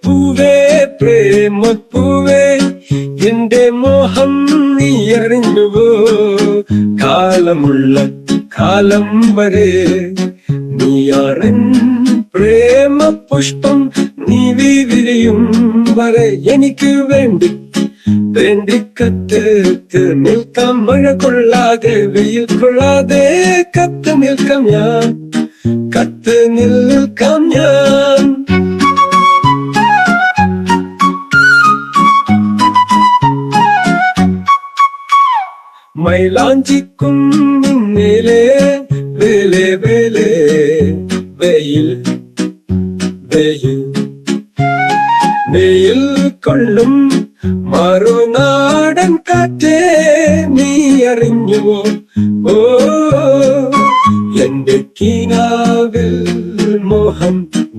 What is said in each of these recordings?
പൂവേ പ്രേമപ്പൂവേ എന്റെ മോഹം നീ അറിഞ്ഞുവോ കാലമുള്ള കാലം വരെ നീയാറൻ പ്രേമ പുഷ്പം നീ വിരിയും വരെ എനിക്ക് വേണ്ടി കത്ത് നിൽക്കാം മഴ കൊള്ളാതെ വെയിൽ കൊള്ളാതെ കത്ത് നിൽക്കാം ഞാൻ കത്ത് നിൽക്കാം ഞാൻ മൈലാഞ്ചിക്കും നിന്നേലേ വേലേ വേലേ വെയിൽ വെയിൽ വെയിൽ കൊള്ളും മറുനാടൻ കാറ്റേ നീ അറിഞ്ഞുവോ ഓ എന്റെ കിനാവിൽ മോഹം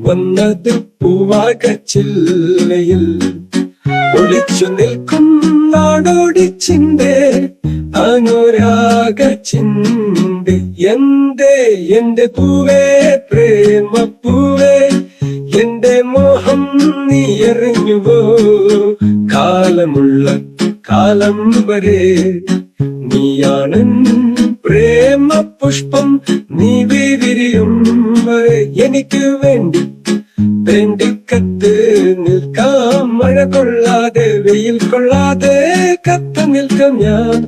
വന്നത് പൂവാകച്ചില്ലയിൽ ഒളിച്ചു നിൽക്കും നാടോടിച്ചിന്തേ അനുരാഗ ചിന്തി എന്റെ പൂവേ പ്രേമപ്പൂവേ എന്റെ മോഹം നീ അറിഞ്ഞുവോ കാലമുള്ള കാലം വരെ നീയാണ് പ്രേമ പുഷ്പം നീ വിരിയും വരെ എനിക്ക് വേണ്ടി കത്ത് നിൽക്കാം മഴ കൊള്ളാതെ വെയിൽ കൊള്ളാതെ കത്ത് നിൽക്കാം ഞാൻ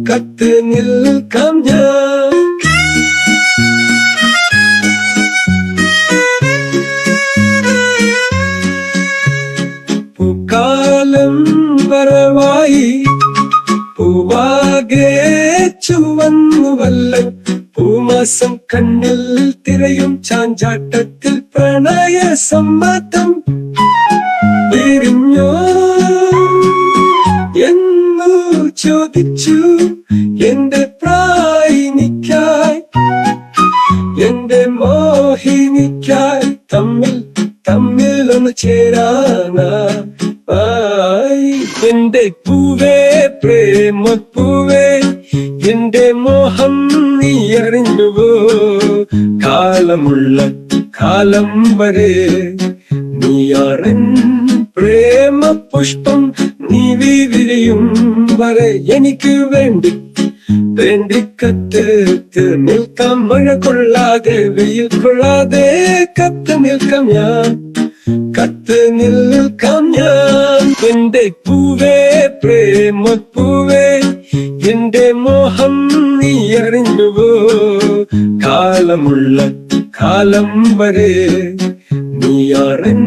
കത്ത് നിൽക്കാം ഞാൻ പൂക്കാലം വരവായി പൂവാകെ ചുവന്നുവല്ല പൂമാസം കണ്ണിൽ തിരയും ചാഞ്ചാട്ടത്തിൽ പ്രണയ സമ്മതം വിരിഞ്ഞോ എന്നു ചോദിച്ചു എന്റെ പ്രായിനിക്കായി എന്റെ മോഹിനിക്കായി തമ്മിൽ ഒന്ന് ചേരാനായി എന്റെ പൂവേ പ്രേമപ്പൂവേ എന്റെ മോഹം നീ അറിഞ്ഞുവോ കാലമുള്ള കാലം വരെ നീയാറൻ പ്രേമ പുഷ്പം നീ വിരിയും വരെ എനിക്ക് വേണ്ടി കത്ത് നിൽക്കാം മഴ കൊള്ളാതെ വെയിൽ കൊള്ളാതെ കത്ത് നിൽക്കാം ഞാൻ കത്ത് നിൽക്കാം ഞാൻ എന്റെ പൂവേ പ്രേമപ്പൂവേ എന്റെ മോഹം നീ അറിഞ്ഞുവോ കാലമുള്ള കാലം വരെ നീയാറൻ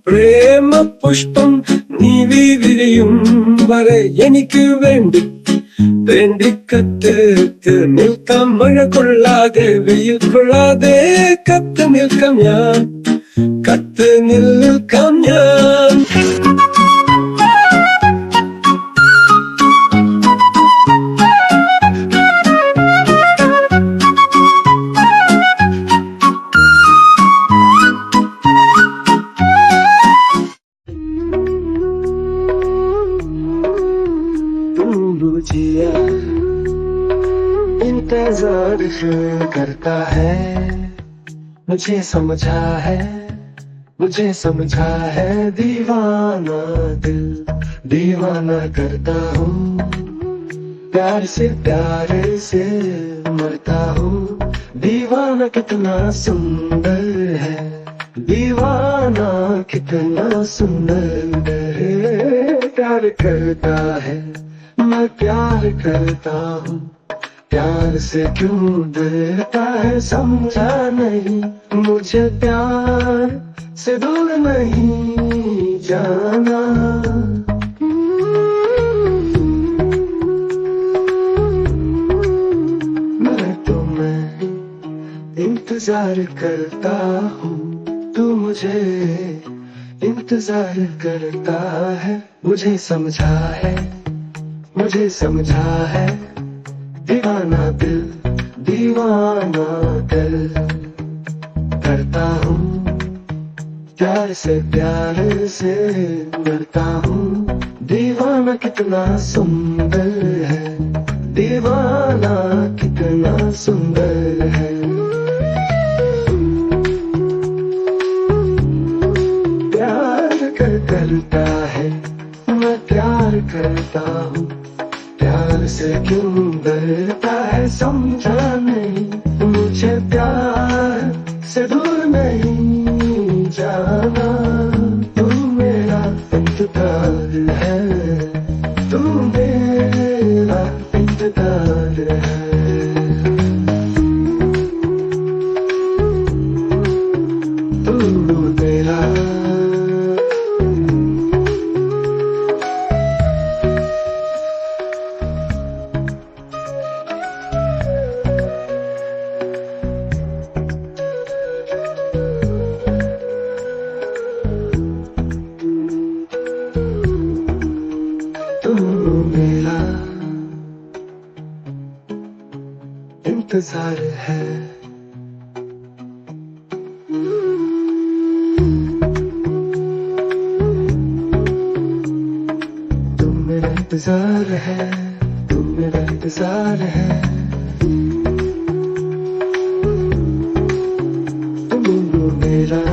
പ്രേമ പുഷ്പം നീ വിരിയും വരെ എനിക്ക് വേണ്ടി കത്ത് നിൽക്കാം മഴ കൊള്ളാതെ വെയിൽ കൊള്ളാതെ കത്ത് നിൽക്കാം ഞാൻ കത്ത് നിൽക്കാം ഞാൻ इंतजार करता है मुझे समझा है दीवाना दिल दीवाना करता हूँ प्यार से मरता हूँ दीवाना कितना सुंदर है दीवाना कितना सुंदर है प्यार करता है मैं प्यार करता हूँ प्यार से क्यों डरता है समझा नहीं मुझे प्यार से दूर नहीं जाना मैं इंतजार करता हूँ तू मुझे इंतजार करता है मुझे समझा है दीवाना दिल करता हूँ प्यार से मरता हूँ दीवाना कितना सुंदर है दीवाना कितना सुंदर है प्यार करता है, मैं प्यार करता हूँ, प्यार से क्यों डरता है समझा नहीं, मुझे प्यार से दूर नहीं जाना, तू मेरा इंतजार है, तू मेरा इंतजार है। तू मेरा तू मेरा इंतजार है। तू मेरा इंतजार है, तू मेरा इंतजार है, तू मेरा